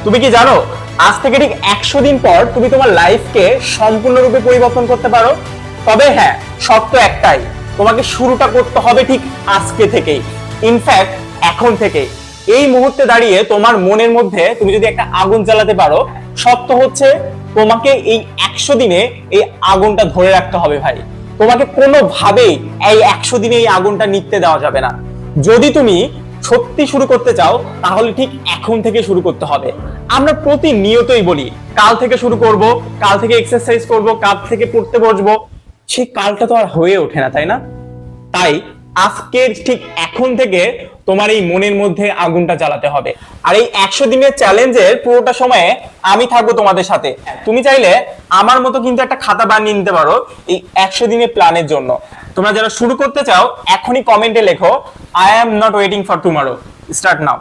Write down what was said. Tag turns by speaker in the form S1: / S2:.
S1: তুমি কি জানো আজ থেকে ঠিক 100 দিন পর তুমি তোমার লাইফকে সম্পূর্ণরূপে পরিবর্তন করতে পারো। তবে হ্যাঁ, শর্ত একটাই, তোমাকে শুরুটা করতে হবে ঠিক আজকে থেকেই, ইনফ্যাক্ট এখন থেকেই। এই মুহূর্তে দাঁড়িয়ে তোমার মনের মধ্যে তুমি যদি একটা আগুন জ্বালাতে পারো, শর্ত হচ্ছে তোমাকে এই 100 দিনে এই আগুনটা ধরে রাখতে হবে ভাই। তোমাকে কোনোভাবেই এই 100 দিনে এই আগুনটা নিভতে দেওয়া যাবে না। যদি তুমি সত্যি শুরু করতে চাও তাহলে ঠিক এখন থেকে শুরু করতে হবে। আমরা প্রতিনিয়তই বলি কাল থেকে শুরু করব, কাল থেকে এক্সারসাইজ করব, কাল থেকে পড়তে বসবো, সেই কালটা তো আর হয়ে ওঠে না, তাই না? তাই আজকের ঠিক এখন থেকে তোমার এই মনের মধ্যে আগুনটা জ্বালাতে হবে। আর এই 100 দিনের চ্যালেঞ্জের পুরোটা সময়ে আমি থাকবো তোমাদের সাথে। তুমি চাইলে আমার মতো কিন্তু একটা খাতা বানিয়ে নিতে পারো এই 100 দিনের প্ল্যানের জন্য। তোমরা যারা শুরু করতে চাও এখনই কমেন্টে লেখো, I am not waiting for tomorrow, start now.